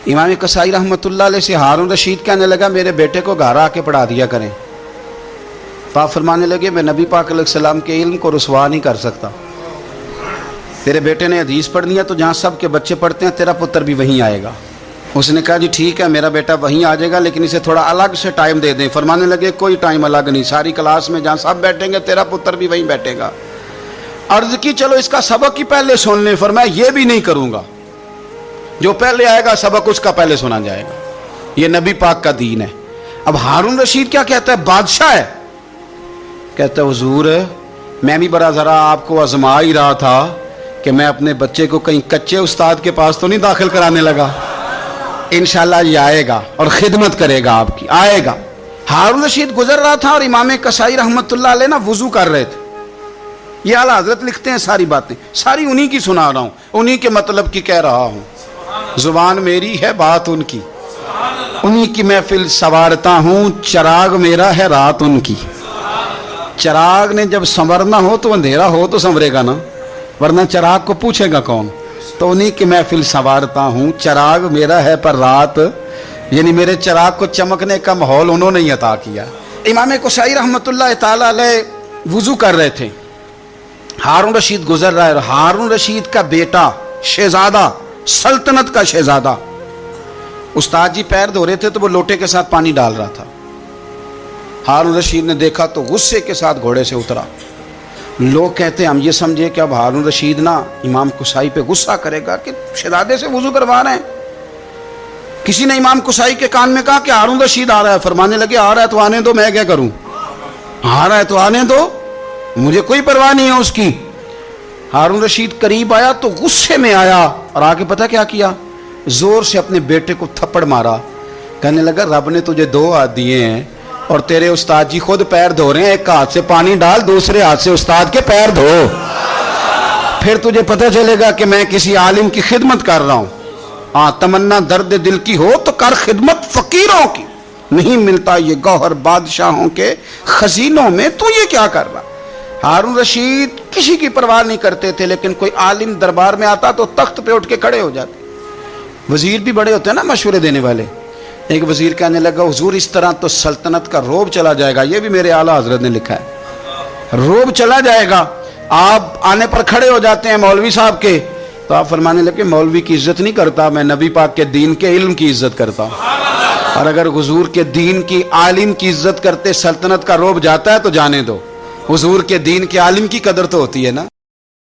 امام کسائی رحمۃ اللہ علیہ سے ہارون رشید کہنے لگا میرے بیٹے کو گھر آ کے پڑھا دیا کریں۔ تو آپ فرمانے لگے میں نبی پاک علیہ السلام کے علم کو رسوا نہیں کر سکتا، تیرے بیٹے نے حدیث پڑھنی ہے تو جہاں سب کے بچے پڑھتے ہیں تیرا پتر بھی وہیں آئے گا۔ اس نے کہا جی ٹھیک ہے میرا بیٹا وہیں آ جائے گا، لیکن اسے تھوڑا الگ سے ٹائم دے دیں۔ فرمانے لگے کوئی ٹائم الگ نہیں، ساری کلاس میں جہاں سب بیٹھیں گے تیرا پتر بھی وہیں بیٹھے گا۔ عرض کی چلو اس کا سبق ہی پہلے سن لیں، فرمایا یہ بھی نہیں کروں گا، جو پہلے آئے گا سبق اس کا پہلے سنا جائے گا، یہ نبی پاک کا دین ہے۔ اب ہارون رشید کیا کہتا ہے؟ بادشاہ ہے، کہتا ہے حضور میں بھی بڑا ذرا آپ کو آزما ہی رہا تھا کہ میں اپنے بچے کو کہیں کچے استاد کے پاس تو نہیں داخل کرانے لگا، انشاءاللہ یہ آئے گا اور خدمت کرے گا آپ کی، آئے گا۔ ہارون رشید گزر رہا تھا اور امام کسائی رحمۃ اللہ علیہ نا وضو کر رہے تھے۔ یہ اعلیٰ حضرت لکھتے ہیں ساری باتیں، ساری انہی کی سنا رہا ہوں، انہی کے مطلب کی کہہ رہا ہوں، زبان میری ہے بات ان کی، انہی کی محفل سنوارتا ہوں، چراغ میرا ہے رات ان کی۔ چراغ نے جب سنورنا ہو تو اندھیرا ہو تو سنورے گا نا، ورنہ چراغ کو پوچھے گا کون؟ تو انہی کی محفل سنوارتا ہوں، چراغ میرا ہے پر رات، یعنی میرے چراغ کو چمکنے کا ماحول انہوں نے ہی عطا کیا۔ امام کسائی رحمۃ اللہ تعالی علیہ وضو کر رہے تھے، ہارون رشید گزر رہا ہے، ہارون رشید کا بیٹا شہزادہ، سلطنت کا شہزادہ، استاد جی پیر دھو رہے تھے تو وہ لوٹے کے ساتھ پانی ڈال رہا تھا۔ ہارون رشید نے دیکھا تو غصے کے ساتھ گھوڑے سے اترا۔ لوگ کہتے ہیں ہم یہ سمجھے کہ اب ہارون رشید نا امام کسائی پہ غصہ کرے گا کہ شہزادے سے وضو کروا رہے ہیں۔ کسی نے امام کسائی کے کان میں کہا کہ ہارون رشید آ رہا ہے، فرمانے لگے آ رہا ہے تو آنے دو، میں کیا کروں، آ رہا ہے تو آنے دو، مجھے کوئی پرواہ نہیں ہے اس کی۔ ہارون رشید قریب آیا تو غصے میں آیا اور آگے پتہ کیا کیا؟ زور سے اپنے بیٹے کو تھپڑ مارا، کہنے لگا رب نے تجھے دو ہاتھ دیے ہیں اور تیرے استاد جی خود پیر دھو رہے ہیں، ایک ہاتھ سے پانی ڈال، دوسرے ہاتھ سے استاد کے پیر دھو، پھر تجھے پتہ چلے گا کہ میں کسی عالم کی خدمت کر رہا ہوں۔ ہاں تمنا درد دل کی ہو تو کر خدمت فقیروں کی، نہیں ملتا یہ گوہر بادشاہوں کے خزینوں میں، تو یہ کیا کر رہا؟ ہارون رشید کسی کی پرواہ نہیں کرتے تھے، لیکن کوئی عالم دربار میں آتا تو تخت پہ اٹھ کے کھڑے ہو جاتے۔ وزیر بھی بڑے ہوتے ہیں نا مشورے دینے والے۔ ایک وزیر کہنے لگا حضور اس طرح تو سلطنت کا روب چلا جائے گا، یہ بھی میرے اعلیٰ حضرت نے لکھا ہے، روب چلا جائے گا۔ آپ آنے پر کھڑے ہو جاتے ہیں مولوی صاحب کے، تو آپ فرمانے لگے مولوی کی عزت نہیں کرتا، میں نبی پاک کے دین کے علم کی عزت کرتا ہوں، اور اگر حضور کے دین کی عالم کی عزت کرتے سلطنت کا روب جاتا ہے تو جانے دو، حضور کے دین کے عالم کی قدر تو ہوتی ہے نا۔